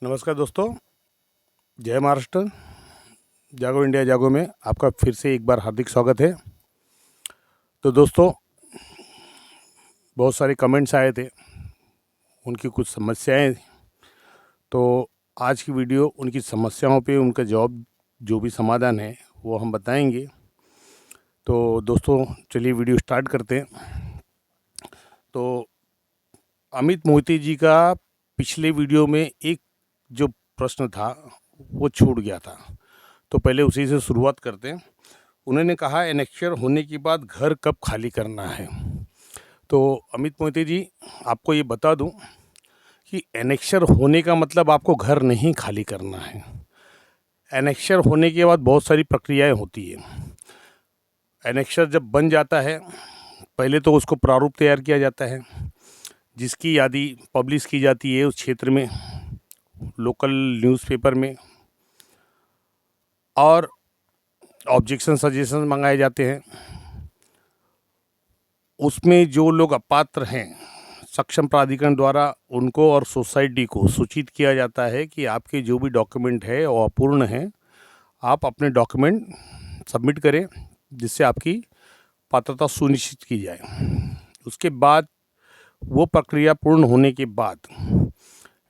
नमस्कार दोस्तों, जय महाराष्ट्र। जागो इंडिया जागो में आपका फिर से एक बार हार्दिक स्वागत है। तो दोस्तों, बहुत सारे कमेंट्स आए थे, उनकी कुछ समस्याएं। तो आज की वीडियो उनकी समस्याओं पे उनका जवाब, जो भी समाधान है वो हम बताएंगे। तो दोस्तों चलिए वीडियो स्टार्ट करते हैं। तो अमित मोहिते जी का पिछले वीडियो में एक जो प्रश्न था वो छूट गया था, तो पहले उसी से शुरुआत करते हैं। उन्होंने कहा एनेक्चर होने के बाद घर कब खाली करना है। तो अमित मोहिते जी, आपको ये बता दूं कि एनेक्चर होने का मतलब आपको घर नहीं खाली करना है। एनेक्चर होने के बाद बहुत सारी प्रक्रियाएं होती है। एनेक्चर जब बन जाता है, पहले तो उसको प्रारूप तैयार किया जाता है, जिसकी यादी पब्लिश की जाती है उस क्षेत्र में, लोकल न्यूज़पेपर में, और ऑब्जेक्शन सजेशन मंगाए जाते हैं। उसमें जो लोग अपात्र हैं, सक्षम प्राधिकरण द्वारा उनको और सोसाइटी को सूचित किया जाता है कि आपके जो भी डॉक्यूमेंट है वो अपूर्ण हैं, आप अपने डॉक्यूमेंट सबमिट करें, जिससे आपकी पात्रता सुनिश्चित की जाए। उसके बाद वो प्रक्रिया पूर्ण होने के बाद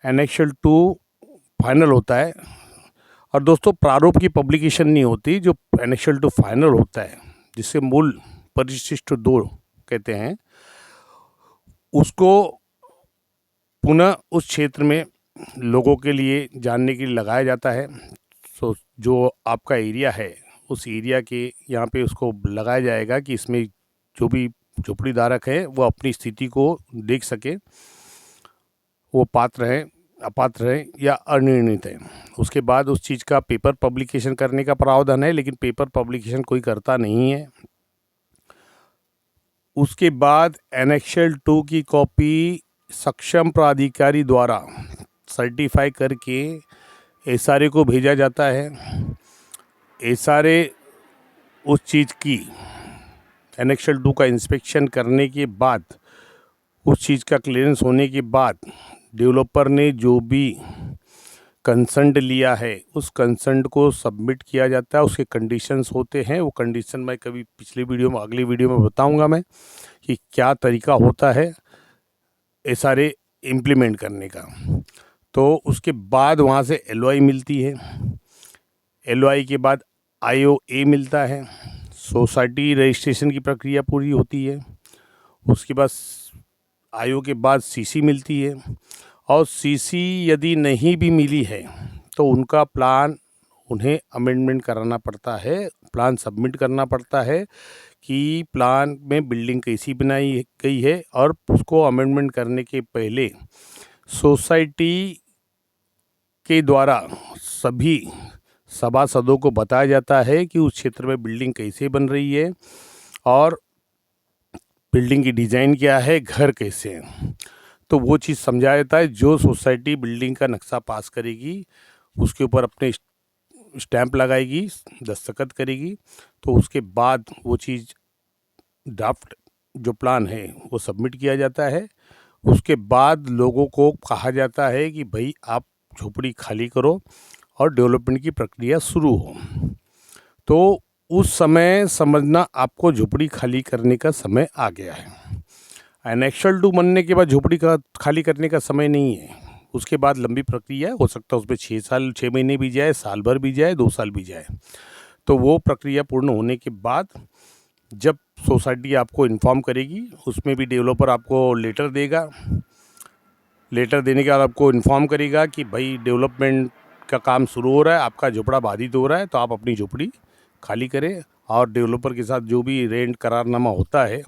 एनेक्शल 2 फाइनल होता है। और दोस्तों, प्रारूप की पब्लिकेशन नहीं होती, जो एनेक्शल 2 फाइनल होता है, जिसे मूल परिशिष्ट 2 कहते हैं, उसको पुनः उस क्षेत्र में लोगों के लिए जानने के लिए लगाया जाता है। सो जो आपका एरिया है, उस एरिया के यहाँ पे उसको लगाया जाएगा कि इसमें जो भी झोपड़ी धारक है वो अपनी स्थिति को देख सके, वो पात्र हैं, अपात्र हैं या अनिर्णित है। उसके बाद उस चीज़ का पेपर पब्लिकेशन करने का प्रावधान है, लेकिन पेपर पब्लिकेशन कोई करता नहीं है। उसके बाद एनेक्शल 2 की कॉपी सक्षम प्राधिकारी द्वारा सर्टिफाई करके एसआरए को भेजा जाता है। एसआरए उस चीज़ की एनेक्शल 2 का इंस्पेक्शन करने के बाद, उस चीज़ का क्लियरेंस होने के बाद, डेवलपर ने जो भी कंसेंट लिया है उस कंसेंट को सबमिट किया जाता है। उसके कंडीशंस होते हैं, वो कंडीशन मैं कभी पिछली वीडियो में, अगली वीडियो में बताऊंगा मैं कि क्या तरीका होता है एसआरए इम्प्लीमेंट करने का। तो उसके बाद वहाँ से एलओआई मिलती है। एलओआई के बाद आईओए मिलता है, सोसाइटी रजिस्ट्रेशन की प्रक्रिया पूरी होती है। उसके बाद आईओ के बाद सीसी मिलती है, और सीसी यदि नहीं भी मिली है तो उनका प्लान उन्हें अमेंडमेंट कराना पड़ता है, प्लान सबमिट करना पड़ता है कि प्लान में बिल्डिंग कैसी बनाई गई है। और उसको अमेंडमेंट करने के पहले सोसाइटी के द्वारा सभी सभासदों को बताया जाता है कि उस क्षेत्र में बिल्डिंग कैसे बन रही है और बिल्डिंग की डिज़ाइन क्या है, घर कैसे हैं। तो वो चीज़ समझाया जाता है। जो सोसाइटी बिल्डिंग का नक्शा पास करेगी, उसके ऊपर अपने स्टैंप लगाएगी, दस्तखत करेगी, तो उसके बाद वो चीज़ ड्राफ्ट जो प्लान है वो सबमिट किया जाता है। उसके बाद लोगों को कहा जाता है कि भाई आप झोपड़ी खाली करो और डेवलपमेंट की प्रक्रिया शुरू हो। तो उस समय समझना आपको झोपड़ी खाली करने का समय आ गया है। एनेक्शल 2 बनने के बाद झोपड़ी का खाली करने का समय नहीं है। उसके बाद लंबी प्रक्रिया हो सकता है, उसमें 6 साल 6 महीने भी जाए, साल भर भी जाए, 2 साल भी जाए। तो वो प्रक्रिया पूर्ण होने के बाद जब सोसाइटी आपको इन्फॉर्म करेगी, उसमें भी डेवलपर आपको लेटर देगा। लेटर देने के बाद आपको इन्फॉर्म करेगा कि भाई डेवलपमेंट का काम शुरू हो रहा है, आपका झोपड़ा बाधित हो रहा है, तो आप अपनी झोपड़ी खाली करें। और डेवलपर के साथ जो भी रेंट करारनामा होता है,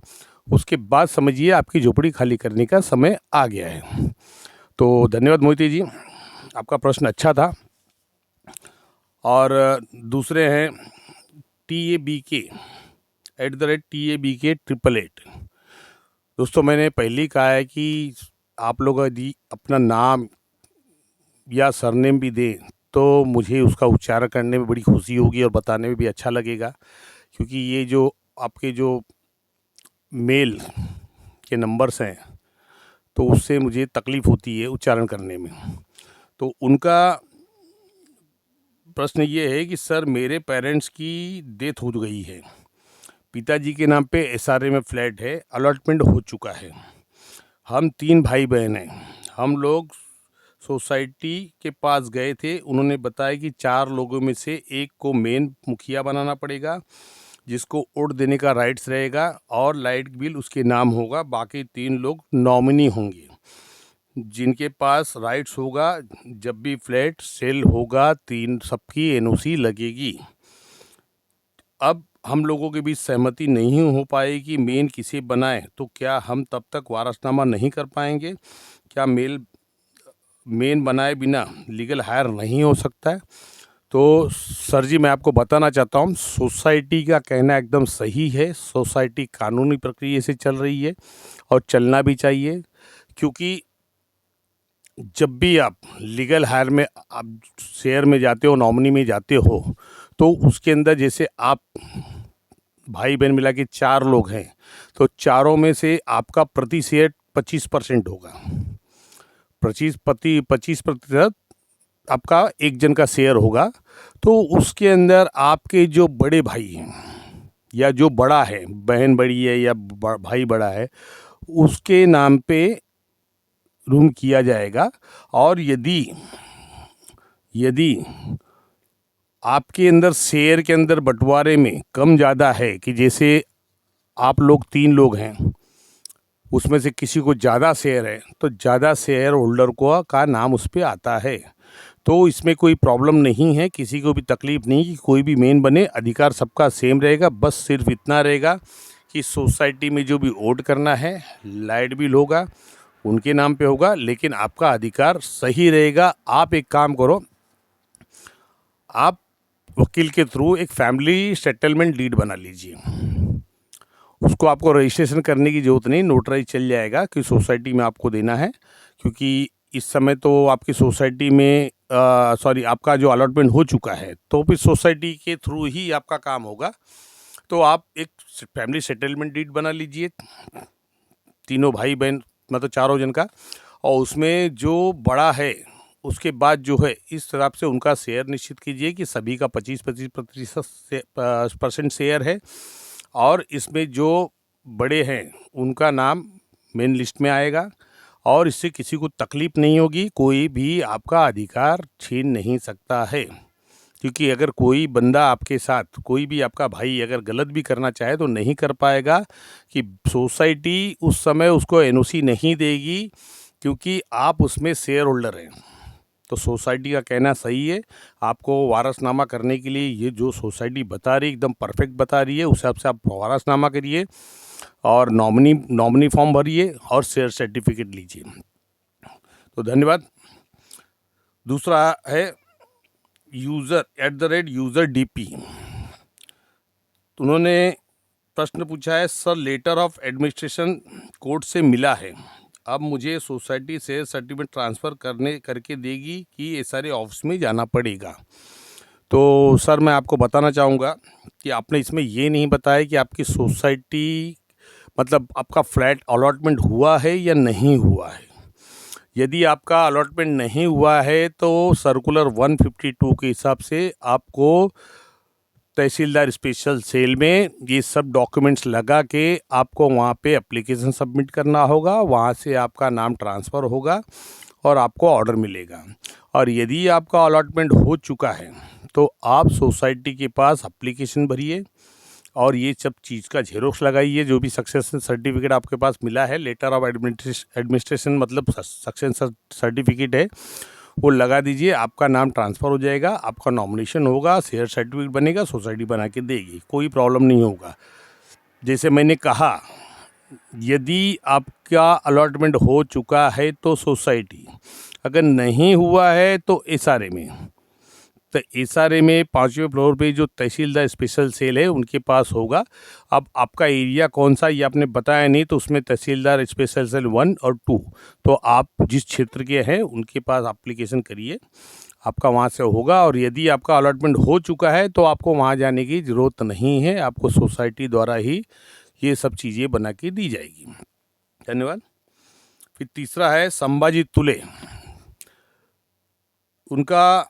उसके बाद समझिए आपकी झोपड़ी खाली करने का समय आ गया है। तो धन्यवाद मोहिती जी, आपका प्रश्न अच्छा था। और दूसरे हैं TABK@TABK888। दोस्तों, मैंने पहले ही कहा है कि आप लोग यदि अपना नाम या सरनेम भी दें तो मुझे उसका उच्चारण करने में बड़ी खुशी होगी और बताने में भी अच्छा लगेगा, क्योंकि ये जो आपके जो मेल के नंबर्स हैं, तो उससे मुझे तकलीफ़ होती है उच्चारण करने में। तो उनका प्रश्न ये है कि सर मेरे पेरेंट्स की डेथ हो गई है, पिताजी के नाम पे एसआरए में फ्लैट है, अलॉटमेंट हो चुका है, हम 3 भाई बहन हैं, हम लोग सोसाइटी के पास गए थे, उन्होंने बताया कि 4 लोगों में से एक को मेन मुखिया बनाना पड़ेगा, जिसको वोट देने का राइट्स रहेगा और लाइट बिल उसके नाम होगा, बाकी 3 लोग नॉमिनी होंगे जिनके पास राइट्स होगा। जब भी फ्लैट सेल होगा 3 सबकी एनओसी लगेगी। अब हम लोगों के बीच सहमति नहीं हो पाएगी मेन किसे बनाए, तो क्या हम तब तक वारसनामा नहीं कर पाएंगे? क्या मेन बनाए बिना लीगल हायर नहीं हो सकता है? तो सर जी मैं आपको बताना चाहता हूँ, सोसाइटी का कहना एकदम सही है, सोसाइटी कानूनी प्रक्रिया से चल रही है और चलना भी चाहिए, क्योंकि जब भी आप लीगल हायर में आप शेयर में जाते हो, नॉमिनी में जाते हो, तो उसके अंदर जैसे आप भाई बहन मिला के 4 लोग हैं, तो चारों में से आपका प्रति शेयर 25% होगा। 25% आपका एक जन का शेयर होगा। तो उसके अंदर आपके जो बड़े भाई हैं या जो बड़ा है, बहन बड़ी है या भाई बड़ा है, उसके नाम पे रूम किया जाएगा। और यदि यदि आपके अंदर शेयर के अंदर बंटवारे में कम ज़्यादा है, कि जैसे आप लोग 3 लोग हैं, उसमें से किसी को ज़्यादा शेयर है, तो ज़्यादा शेयर होल्डर को का नाम उस पर आता है। तो इसमें कोई प्रॉब्लम नहीं है, किसी को भी तकलीफ नहीं कि कोई भी मेन बने, अधिकार सबका सेम रहेगा। बस सिर्फ इतना रहेगा कि सोसाइटी में जो भी वोट करना है, लाइट बिल होगा उनके नाम पे होगा, लेकिन आपका अधिकार सही रहेगा। आप एक काम करो, आप वकील के थ्रू एक फैमिली सेटलमेंट डीड बना लीजिए। उसको आपको रजिस्ट्रेशन करने की ज़रूरत नहीं, नोटराइज चल जाएगा कि सोसाइटी में आपको देना है, क्योंकि इस समय तो आपकी सोसाइटी में आपका जो अलॉटमेंट हो चुका है, तो फिर सोसाइटी के थ्रू ही आपका काम होगा। तो आप एक फैमिली सेटलमेंट डीड बना लीजिए, तीनों भाई बहन मतलब चारों जन का, और उसमें जो बड़ा है उसके बाद जो है इस हिसाब से उनका शेयर निश्चित कीजिए कि सभी का 25% शेयर है। और इसमें जो बड़े हैं उनका नाम मेन लिस्ट में आएगा, और इससे किसी को तकलीफ नहीं होगी, कोई भी आपका अधिकार छीन नहीं सकता है। क्योंकि अगर कोई बंदा आपके साथ, कोई भी आपका भाई अगर गलत भी करना चाहे तो नहीं कर पाएगा, कि सोसाइटी उस समय उसको एनओसी नहीं देगी, क्योंकि आप उसमें शेयर होल्डर हैं। तो सोसाइटी का कहना सही है, आपको वारसनामा करने के लिए ये जो सोसाइटी बता रही है एकदम परफेक्ट बता रही है, उस हिसाब से आप वारसनामा करिए और नॉमिनी फॉर्म भरिए और शेयर सर्टिफिकेट लीजिए। तो धन्यवाद। दूसरा है यूज़र DP। उन्होंने प्रश्न पूछा है, sir letter of administration court से मिला है, अब मुझे सोसाइटी से सर्टिफिकेट ट्रांसफ़र करके देगी कि ये सारे ऑफिस में जाना पड़ेगा? तो सर मैं आपको बताना चाहूँगा कि आपने इसमें ये नहीं बताया कि आपकी सोसाइटी मतलब आपका फ्लैट अलॉटमेंट हुआ है या नहीं हुआ है। यदि आपका अलॉटमेंट नहीं हुआ है तो सर्कुलर 152 के हिसाब से आपको तहसीलदार स्पेशल सेल में ये सब डॉक्यूमेंट्स लगा के आपको वहाँ पे एप्लीकेशन सबमिट करना होगा, वहाँ से आपका नाम ट्रांसफ़र होगा और आपको ऑर्डर मिलेगा। और यदि आपका अलॉटमेंट हो चुका है तो आप सोसाइटी के पास एप्लीकेशन भरिए और ये सब चीज़ का झेरोक्स लगाइए, जो भी सक्सेस सर्टिफिकेट आपके पास मिला है, लेटर ऑफ एडमिनिस्ट्रेशन मतलब सक्सेस सर्टिफिकेट है, वो लगा दीजिए। आपका नाम ट्रांसफ़र हो जाएगा, आपका नॉमिनेशन होगा, शेयर सर्टिफिकेट बनेगा, सोसाइटी बना के देगी, कोई प्रॉब्लम नहीं होगा। जैसे मैंने कहा, यदि आपका अलॉटमेंट हो चुका है तो सोसाइटी, अगर नहीं हुआ है तो एसआरए में, तो एसआरए में 5वें फ्लोर पे जो तहसीलदार स्पेशल सेल है उनके पास होगा। अब आपका एरिया कौन सा ये आपने बताया नहीं, तो उसमें तहसीलदार स्पेशल सेल 1 और 2, तो आप जिस क्षेत्र के हैं उनके पास एप्लीकेशन करिए, आपका वहाँ से होगा। और यदि आपका अलॉटमेंट हो चुका है तो आपको वहाँ जाने की ज़रूरत नहीं है, आपको सोसाइटी द्वारा ही ये सब चीज़ें बना के दी जाएगी। धन्यवाद। फिर तीसरा है संभाजी तुले। उनका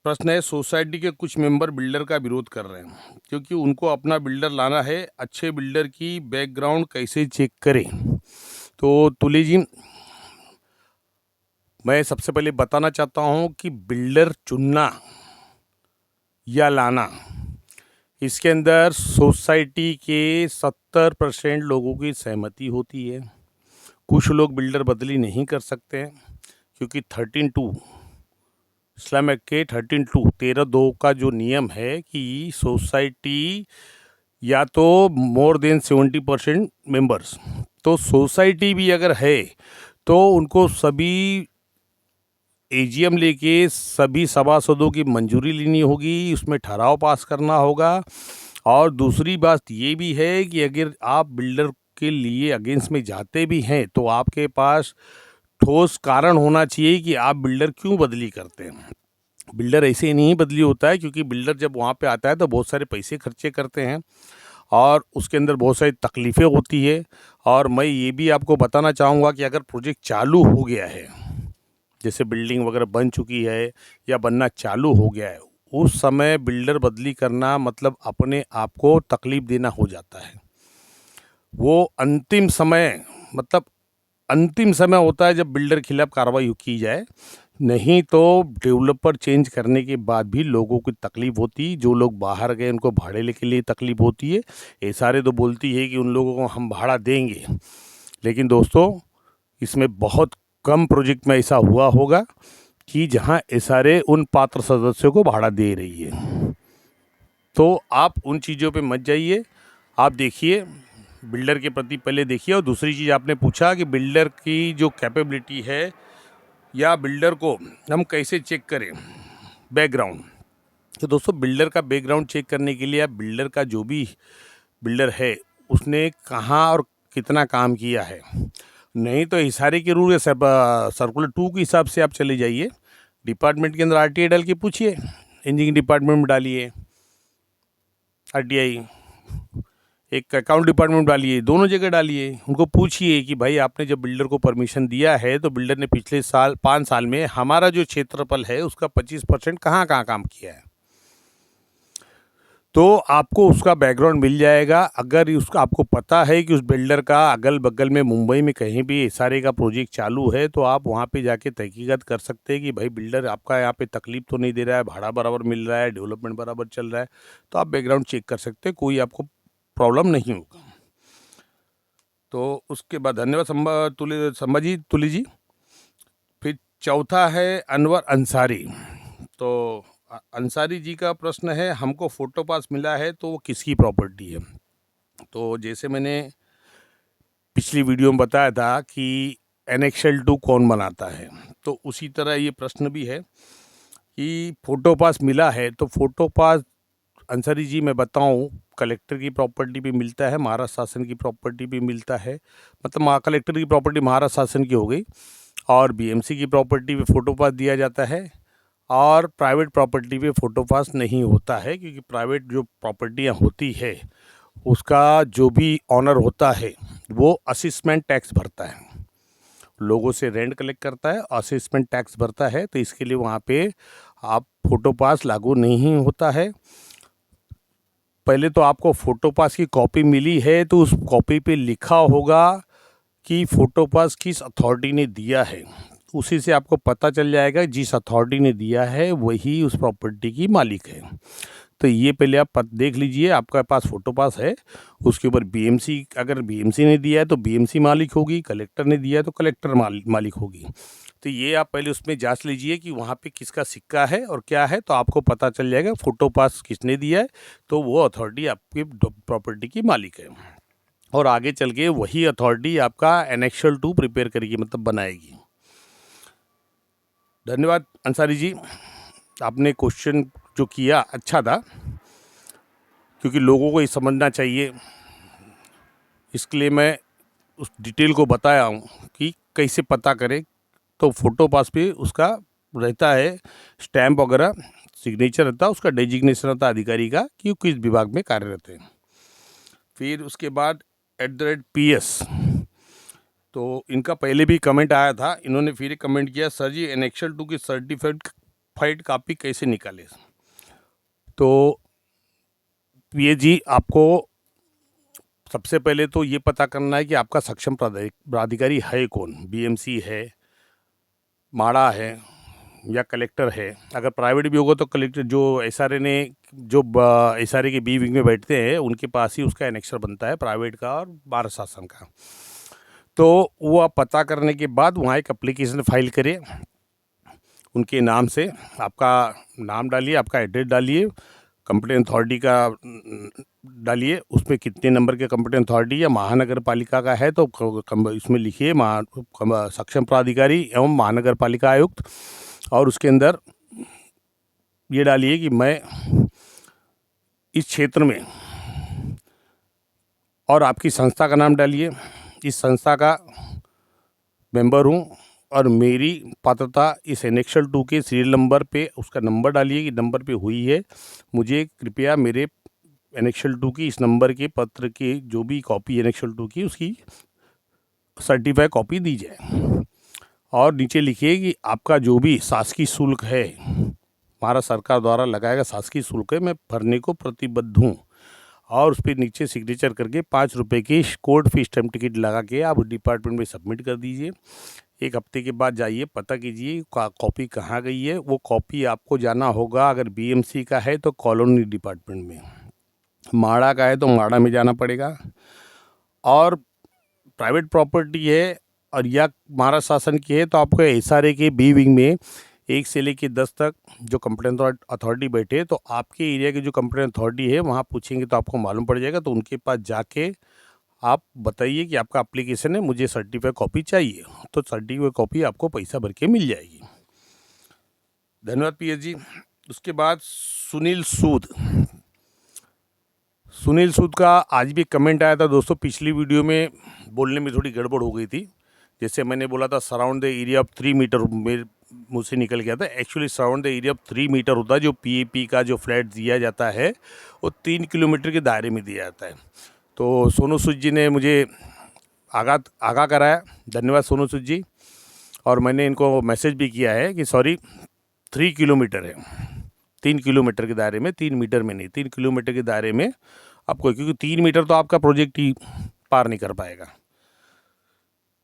प्रश्न है, सोसाइटी के कुछ मेंबर बिल्डर का विरोध कर रहे हैं क्योंकि उनको अपना बिल्डर लाना है, अच्छे बिल्डर की बैकग्राउंड कैसे चेक करें। तो तुली जी, मैं सबसे पहले बताना चाहता हूं कि बिल्डर चुनना या लाना, इसके अंदर सोसाइटी के 70% लोगों की सहमति होती है। कुछ लोग बिल्डर बदली नहीं कर सकते हैं क्योंकि 13(2) इस्लाम एक्ट के 13(2) 13(2) का जो नियम है कि सोसाइटी या तो मोर देन 70% मेंबर्स, तो सोसाइटी भी अगर है तो उनको सभी एजीएम लेके सभी सभासदों की मंजूरी लेनी होगी, उसमें ठहराव पास करना होगा। और दूसरी बात ये भी है कि अगर आप बिल्डर के लिए अगेंस्ट में जाते भी हैं तो आपके पास ठोस कारण होना चाहिए कि आप बिल्डर क्यों बदली करते हैं। बिल्डर ऐसे ही नहीं बदली होता है, क्योंकि बिल्डर जब वहाँ पे आता है तो बहुत सारे पैसे खर्चे करते हैं और उसके अंदर बहुत सारी तकलीफ़ें होती है। और मैं ये भी आपको बताना चाहूँगा कि अगर प्रोजेक्ट चालू हो गया है, जैसे बिल्डिंग वगैरह बन चुकी है या बनना चालू हो गया है, उस समय बिल्डर बदली करना मतलब अपने आप को तकलीफ़ देना हो जाता है। वो अंतिम समय, मतलब अंतिम समय होता है जब बिल्डर के खिलाफ कार्रवाई की जाए, नहीं तो डेवलपर चेंज करने के बाद भी लोगों को तकलीफ होती। जो लोग बाहर गए उनको भाड़े के लिए तकलीफ होती है। एसआरए तो बोलती है कि उन लोगों को हम भाड़ा देंगे, लेकिन दोस्तों इसमें बहुत कम प्रोजेक्ट में ऐसा हुआ होगा कि जहां एसआरए उन पात्र सदस्यों को भाड़ा दे रही है। तो आप उन चीज़ों पे मत जाइए, आप देखिए बिल्डर के प्रति पहले देखिए। और दूसरी चीज़ आपने पूछा कि बिल्डर की जो कैपेबिलिटी है या बिल्डर को हम कैसे चेक करें बैकग्राउंड। तो दोस्तों बिल्डर का बैकग्राउंड चेक करने के लिए आप बिल्डर का जो भी बिल्डर है उसने कहाँ और कितना काम किया है, नहीं तो इशारे के रूल सर्कुलर 2 के हिसाब से आप चले जाइए, डिपार्टमेंट के अंदर आरटीआई डाल के पूछिए, इंजीनियरिंग डिपार्टमेंट में डालिए आरटीआई, एक अकाउंट डिपार्टमेंट में डालिए, दोनों जगह डालिए। उनको पूछिए कि भाई आपने जब बिल्डर को परमिशन दिया है तो बिल्डर ने पिछले साल 5 साल में हमारा जो क्षेत्रफल है उसका 25% कहाँ कहाँ काम किया है, तो आपको उसका बैकग्राउंड मिल जाएगा। अगर उसका आपको पता है कि उस बिल्डर का अगल बगल में मुंबई में कहीं भी एसआरए का प्रोजेक्ट चालू है तो आप वहाँ पे जाके तहकीकात कर सकते हैं कि भाई बिल्डर आपका यहाँ पे तकलीफ तो नहीं दे रहा है, भाड़ा बराबर मिल रहा है, डेवलपमेंट बराबर चल रहा है, तो आप बैकग्राउंड चेक कर सकते हैं, कोई आपको प्रॉब्लम नहीं होगा। तो उसके बाद धन्यवाद संभाजी तुली जी। फिर चौथा है अनवर अंसारी। तो अंसारी जी का प्रश्न है, हमको फोटो पास मिला है तो वो किसकी प्रॉपर्टी है। तो जैसे मैंने पिछली वीडियो में बताया था कि एनेक्शल 2 कौन बनाता है, तो उसी तरह ये प्रश्न भी है कि फ़ोटो पास मिला है तो फ़ोटो पास अंसारी जी मैं बताऊं, कलेक्टर की प्रॉपर्टी पे मिलता है, महाराष्ट्र शासन की प्रॉपर्टी पे मिलता है, मतलब कलेक्टर की प्रॉपर्टी महाराष्ट्र शासन की हो गई, और बीएमसी की प्रॉपर्टी पे फ़ोटो पास दिया जाता है, और प्राइवेट प्रॉपर्टी पे फ़ोटो पास नहीं होता है, क्योंकि प्राइवेट जो प्रॉपर्टियाँ होती है उसका जो भी ऑनर होता है वो असेसमेंट टैक्स भरता है, लोगों से रेंट कलेक्ट करता है, असेसमेंट टैक्स भरता है, तो इसके लिए वहाँ पे आप फ़ोटो पास लागू नहीं होता है। पहले तो आपको फ़ोटो पास की कॉपी मिली है तो उस कॉपी पे लिखा होगा कि फ़ोटो पास किस अथॉरिटी ने दिया है, उसी से आपको पता चल जाएगा जिस अथॉरिटी ने दिया है वही उस प्रॉपर्टी की मालिक है। तो ये पहले आप देख लीजिए, आपका पास फ़ोटो पास है, उसके ऊपर बीएमसी, अगर बीएमसी ने दिया है तो बीएमसी मालिक होगी, कलेक्टर ने दिया है तो कलेक्टर मालिक होगी। तो ये आप पहले उसमें जांच लीजिए कि वहाँ पे किसका सिक्का है और क्या है, तो आपको पता चल जाएगा फ़ोटो पास किसने दिया है, तो वो अथॉरिटी आपकी प्रॉपर्टी की मालिक है, और आगे चल के वही अथॉरिटी आपका एनेक्शल 2 प्रिपेयर करेगी, मतलब बनाएगी। धन्यवाद अंसारी जी, आपने क्वेश्चन जो किया अच्छा था, क्योंकि लोगों को ये समझना चाहिए, इसके लिए मैं उस डिटेल को बताया हूँ कि कैसे पता करें। तो फ़ोटो पास पे उसका रहता है स्टैम्प वगैरह, सिग्नेचर रहता है, उसका डेजिग्नेशन रहता है अधिकारी का कि वो किस विभाग में कार्यरत है। फिर उसके बाद @PS, तो इनका पहले भी कमेंट आया था, इन्होंने फिर एक कमेंट किया, सर जी एनेक्शल 2 की सर्टिफिकेट सर्टिफाइड कॉपी कैसे निकालें। तो ये जी आपको सबसे पहले तो ये पता करना है कि आपका सक्षम प्राधिकारी है कौन, बीएमसी है, माड़ा है या कलेक्टर है। अगर प्राइवेट भी होगा तो कलेक्टर, जो एसआरए ने जो एसआरए के बी विंग में बैठते हैं उनके पास ही उसका एनेक्सर बनता है, प्राइवेट का और भारत शासन का। तो वो आप पता करने के बाद वहाँ एक एप्लीकेशन फाइल करें उनके नाम से। आपका नाम डालिए, आपका एड्रेस डालिए, कंप्लेंट अथॉरिटी का डालिए, उसमें कितने नंबर के कंप्लेंट अथॉरिटी या महानगर पालिका का है तो इसमें लिखिए सक्षम प्राधिकारी एवं महानगर पालिका आयुक्त, और उसके अंदर ये डालिए कि मैं इस क्षेत्र में, और आपकी संस्था का नाम डालिए, इस संस्था का मेंबर हूँ और मेरी पात्रता इस एनेक्सल 2 के सीरियल नंबर पे उसका नंबर डालिए कि नंबर पे हुई है, मुझे कृपया मेरे एनेक्सल 2 की इस नंबर के पत्र की जो भी कॉपी एनेक्सल 2 की उसकी सर्टिफाइड कॉपी दी जाए। और नीचे लिखिए कि आपका जो भी शासकीय शुल्क है, भारत सरकार द्वारा लगाएगा शासकीय शुल्क है, मैं भरने को प्रतिबद्ध हूँ। और उस पर नीचे सिग्नेचर करके 5 रुपये की कोर्ट फी स्टैम्प टिकट लगा के आप डिपार्टमेंट में सबमिट कर दीजिए। 1 हफ्ते के बाद जाइए, पता कीजिए कॉपी कहाँ गई है। वो कॉपी आपको जाना होगा, अगर बीएमसी का है तो कॉलोनी डिपार्टमेंट में, माड़ा का है तो माड़ा में जाना पड़ेगा, और प्राइवेट प्रॉपर्टी है और या महाराष्ट्र शासन की है तो आपको एसआरए के बी विंग में 1 से लेकर 10 तक जो कंप्लेंट अथॉरिटी बैठे, तो आपके एरिया की जो कंप्लेंट अथॉरिटी है वहाँ पूछेंगे तो आपको मालूम पड़ जाएगा। तो उनके पास जाके आप बताइए कि आपका एप्लीकेशन है, मुझे सर्टिफाइड कॉपी चाहिए, तो सर्टिफाइड कॉपी आपको पैसा भर के मिल जाएगी। धन्यवाद पीएस जी। उसके बाद सुनील सूद का आज भी कमेंट आया था दोस्तों। पिछली वीडियो में बोलने में थोड़ी गड़बड़ हो गई थी। जैसे मैंने बोला था surround the area of 3 metre, मेरे मुँह से निकल गया था। Actually surround the area of 3 metre होता है। जो पीएपी का जो फ्लैट दिया जाता है वो 3 किलोमीटर के दायरे में दिया जाता है। तो सोनू सूद जी ने मुझे आगाह कराया, धन्यवाद सोनू सूद जी। और मैंने इनको मैसेज भी किया है कि सॉरी 3 किलोमीटर है, 3 किलोमीटर के दायरे में, 3 मीटर में नहीं, 3 किलोमीटर के दायरे में आपको, क्योंकि 3 मीटर तो आपका प्रोजेक्ट ही पार नहीं कर पाएगा।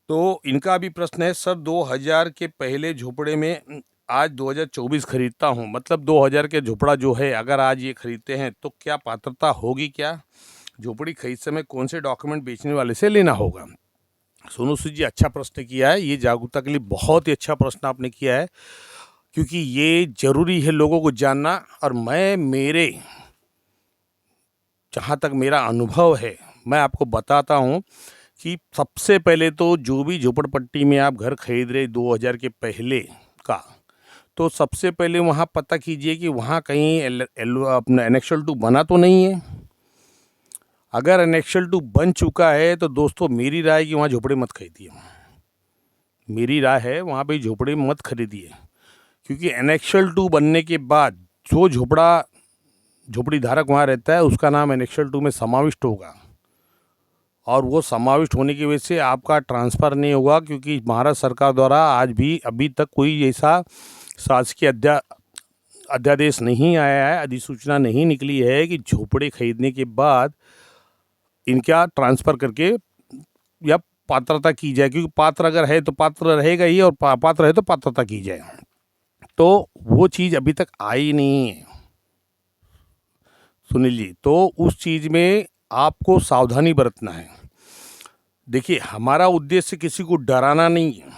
तो इनका भी प्रश्न है, सर 2000 के पहले झोपड़े में आज 2024 खरीदता हूँ, मतलब 2000 के झोपड़ा जो है अगर आज ये खरीदते हैं तो क्या पात्रता होगी क्या? झोपड़ी खरीद समय कौन से डॉक्यूमेंट बेचने वाले से लेना होगा? सोनू सूद जी अच्छा प्रश्न किया है, ये जागरूकता के लिए बहुत ही अच्छा प्रश्न आपने किया है, क्योंकि ये ज़रूरी है लोगों को जानना। और मैं मेरे जहाँ तक मेरा अनुभव है मैं आपको बताता हूँ कि सबसे पहले तो जो भी झोपड़पट्टी में आप घर खरीद रहे 2000 के पहले का, तो सबसे पहले वहाँ पता कीजिए कि वहाँ कहीं अपना एनेक्सल 2 बना तो नहीं है। अगर एनेक्सल 2 बन चुका है तो दोस्तों मेरी राय कि वहाँ झोपड़े मत खरीदिए। मेरी राय है वहाँ पे झोपड़े मत खरीदिए, क्योंकि एनेक्सल 2 बनने के बाद जो झोपड़ी धारक वहाँ रहता है उसका नाम एनेक्सल 2 में समाविष्ट होगा, और वो समाविष्ट होने की वजह से आपका ट्रांसफ़र नहीं होगा, क्योंकि भारत सरकार द्वारा आज भी अभी तक कोई ऐसा शासकीय अध्यादेश नहीं आया है, अधिसूचना नहीं निकली है कि झोपड़े खरीदने के बाद इनका ट्रांसफ़र करके या पात्रता की जाए, क्योंकि पात्र अगर है तो पात्र रहेगा ही, और पात्र है तो पात्रता की जाए। तो वो चीज़ अभी तक आई नहीं है सुनील जी, तो उस चीज़ में आपको सावधानी बरतना है। देखिए हमारा उद्देश्य किसी को डराना नहीं है,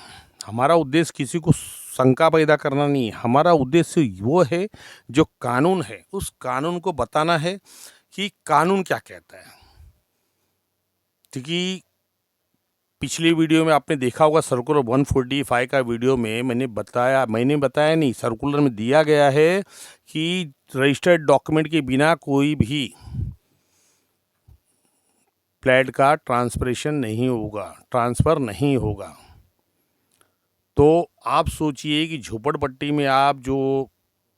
हमारा उद्देश्य किसी को शंका पैदा करना नहीं है। हमारा उद्देश्य वो है जो कानून है उस कानून को बताना है कि कानून क्या कहता है। क्योंकि पिछली वीडियो में आपने देखा होगा सर्कुलर 145 का वीडियो में मैंने बताया नहीं, सर्कुलर में दिया गया है कि रजिस्टर्ड डॉक्यूमेंट के बिना कोई भी फ्लैट का ट्रांसफर नहीं होगा। तो आप सोचिए कि झोपड़पट्टी में आप जो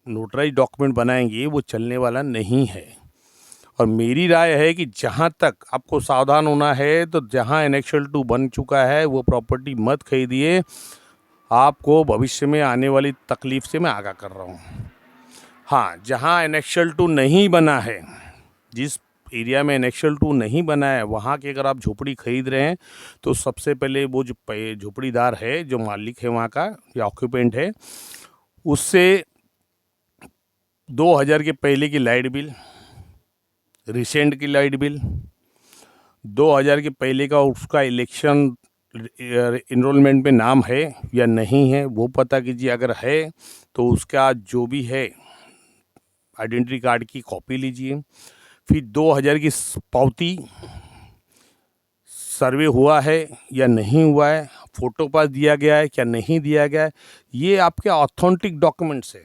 नोटराइज डॉक्यूमेंट बनाएंगे वो चलने वाला नहीं है। और मेरी राय है कि जहाँ तक आपको सावधान होना है, तो जहाँ एनेक्सल 2 बन चुका है वो प्रॉपर्टी मत खरीदिए। आपको भविष्य में आने वाली तकलीफ़ से मैं आगाह कर रहा हूँ। हाँ, जहाँ एनेक्शल 2 नहीं बना है, जिस एरिया में एनेक्शल 2 नहीं बना है, वहाँ की अगर आप झोपड़ी खरीद रहे हैं तो सबसे पहले वो जो झोपड़ीदार है, जो मालिक है वहाँ का या ऑक्यूपेंट है, उससे 2000 के पहले की लाइट बिल, रिसेंट की लाइट बिल, 2000 के पहले का उसका इलेक्शन इनरोलमेंट में नाम है या नहीं है वो पता कीजिए। अगर है तो उसका जो भी है आइडेंटिटी कार्ड की कॉपी लीजिए। फिर 2000 की पावती, सर्वे हुआ है या नहीं हुआ है, फ़ोटो पास दिया गया है क्या नहीं दिया गया है, ये आपके ऑथेंटिक डॉक्यूमेंट्स है।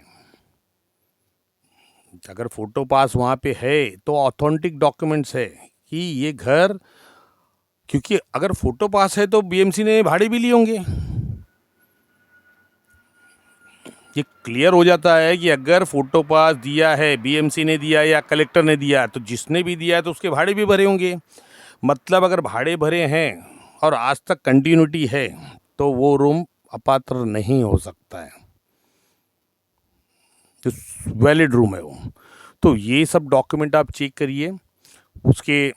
अगर फ़ोटो पास वहाँ पे है तो ऑथेंटिक डॉक्यूमेंट्स है कि ये घर, क्योंकि अगर फ़ोटो पास है तो बीएमसी ने भाड़े भी लिए होंगे। ये क्लियर हो जाता है कि अगर फ़ोटो पास दिया है, बीएमसी ने दिया या कलेक्टर ने दिया, तो जिसने भी दिया है तो उसके भाड़े भी भरे होंगे। मतलब अगर भाड़े भरे हैं और आज तक कंटिन्यूटी है तो वो रूम अपात्र नहीं हो सकता है, वैलिड रूम है वो। तो ये सब डॉक्यूमेंट आप चेक करिए। उसके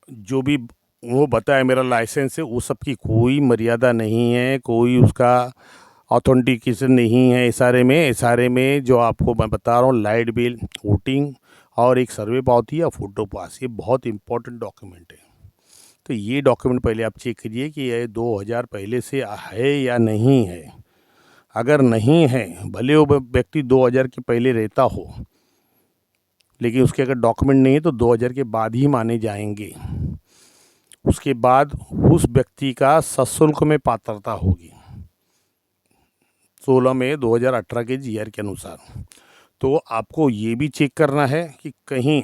जो भी वो बताया मेरा लाइसेंस है, वो सब की कोई मर्यादा नहीं है, कोई उसका ऑथेंटिकेशन नहीं है। एसआरए में जो आपको मैं बता रहा हूँ, लाइट बिल, वोटिंग और एक सर्वे पावती या फ़ोटो पास, ये बहुत इंपॉर्टेंट डॉक्यूमेंट है। तो ये डॉक्यूमेंट पहले आप चेक करिए कि ये 2000 पहले से है या नहीं है। अगर नहीं है, भले वो व्यक्ति 2000 के पहले रहता हो, लेकिन उसके अगर डॉक्यूमेंट नहीं है तो 2000 के बाद ही माने जाएंगे। उसके बाद उस व्यक्ति का सशुल्क में पात्रता होगी 16 मई 2018 के जीआर के अनुसार। तो आपको ये भी चेक करना है कि कहीं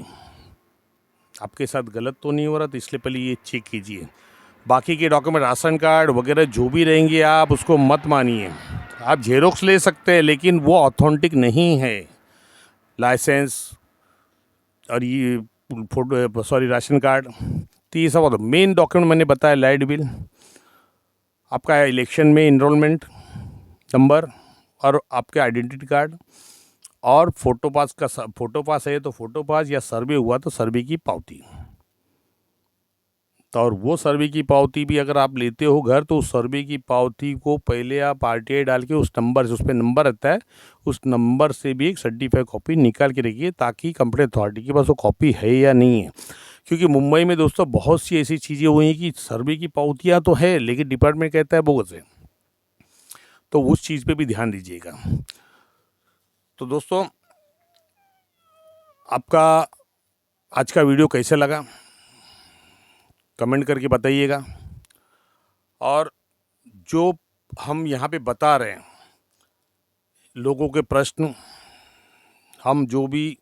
आपके साथ गलत तो नहीं हो रहा, तो इसलिए पहले ये चेक कीजिए। बाकी के डॉक्यूमेंट, राशन कार्ड वगैरह जो भी रहेंगे, आप उसको मत मानिए। आप जेरोक्स ले सकते हैं लेकिन वो ऑथेंटिक नहीं है। लाइसेंस और ये फोटो, सॉरी, राशन कार्ड, तो ये सब मेन डॉक्यूमेंट मैंने बताया। लाइट बिल, आपका इलेक्शन में इनरोलमेंट नंबर और आपके आइडेंटिटी कार्ड, और फ़ोटो पास का, फ़ोटो पास है तो फ़ोटो पास, या सर्वे हुआ तो सर्वे की पावती। तो और वो सर्वे की पावती भी अगर आप लेते हो घर, तो उस सर्वे की पावती को पहले आप आरटीआई डाल के उस नंबर से, उस पर नंबर रहता है, उस नंबर से भी एक सर्टिफाइड कॉपी निकाल के रखिए, ताकि कंप्लेंट अथॉरिटी के पास वो कॉपी है या नहीं है। क्योंकि मुंबई में दोस्तों बहुत सी ऐसी चीज़ें हुई हैं कि सर्वे की पावतियाँ तो है लेकिन डिपार्टमेंट कहता है बोगस है, तो उस चीज़ पे भी ध्यान दीजिएगा। तो दोस्तों, आपका आज का वीडियो कैसे लगा कमेंट करके बताइएगा। और जो हम यहाँ पे बता रहे हैं, लोगों के प्रश्न, हम जो भी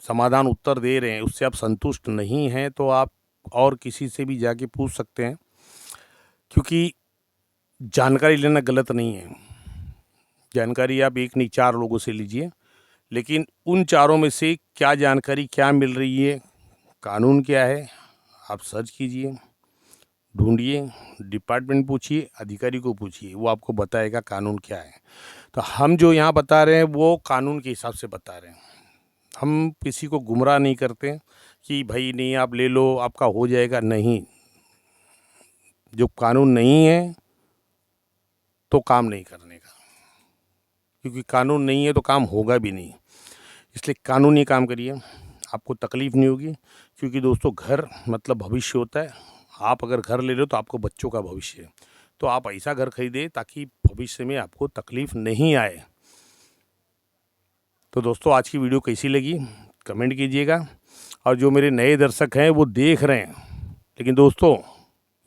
समाधान उत्तर दे रहे हैं, उससे आप संतुष्ट नहीं हैं तो आप और किसी से भी जाके पूछ सकते हैं, क्योंकि जानकारी लेना गलत नहीं है। जानकारी आप एक नहीं 4 लोगों से लीजिए, लेकिन उन चारों में से क्या जानकारी क्या मिल रही है, कानून क्या है, आप सर्च कीजिए, ढूंढिए, डिपार्टमेंट पूछिए, अधिकारी को पूछिए, वो आपको बताएगा कानून क्या है। तो हम जो यहाँ बता रहे हैं वो कानून के हिसाब से बता रहे हैं। हम किसी को गुमराह नहीं करते कि भाई नहीं आप ले लो आपका हो जाएगा, नहीं। जो कानून नहीं है तो काम नहीं करने का, क्योंकि कानून नहीं है तो काम होगा भी नहीं। इसलिए कानूनी काम करिए, आपको तकलीफ़ नहीं होगी। क्योंकि दोस्तों, घर मतलब भविष्य होता है। आप अगर घर ले रहे हो तो आपको बच्चों का भविष्य है, तो आप ऐसा घर खरीदें ताकि भविष्य में आपको तकलीफ़ नहीं आए। तो दोस्तों, आज की वीडियो कैसी लगी कमेंट कीजिएगा। और जो मेरे नए दर्शक हैं वो देख रहे हैं, लेकिन दोस्तों,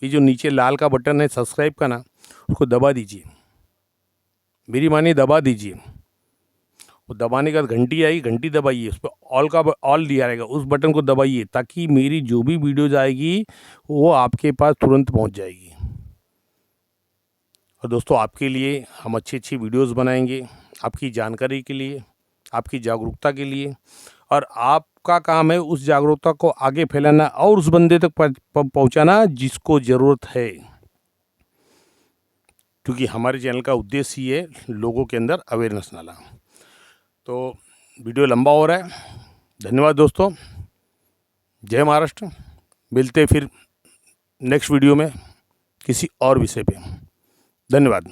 ये जो नीचे लाल का बटन है सब्सक्राइब का ना, उसको दबा दीजिए, मेरी मानिए दबा दीजिए। वो दबाने के बाद घंटी आई, घंटी दबाइए, उस पर ऑल दिया रहेगा, उस बटन को दबाइए, ताकि मेरी जो भी वीडियोज आएगी वो आपके पास तुरंत पहुंच जाएगी। और दोस्तों, आपके लिए हम अच्छी अच्छी वीडियोस बनाएंगे, आपकी जानकारी के लिए, आपकी जागरूकता के लिए। और आपका काम है उस जागरूकता को आगे फैलाना और उस बंदे तक पहुंचाना जिसको ज़रूरत है। क्योंकि हमारे चैनल का उद्देश्य ही है लोगों के अंदर अवेयरनेस डालना। तो वीडियो लंबा हो रहा है। धन्यवाद दोस्तों। जय महाराष्ट्र। मिलते फिर नेक्स्ट वीडियो में किसी और विषय पे। धन्यवाद।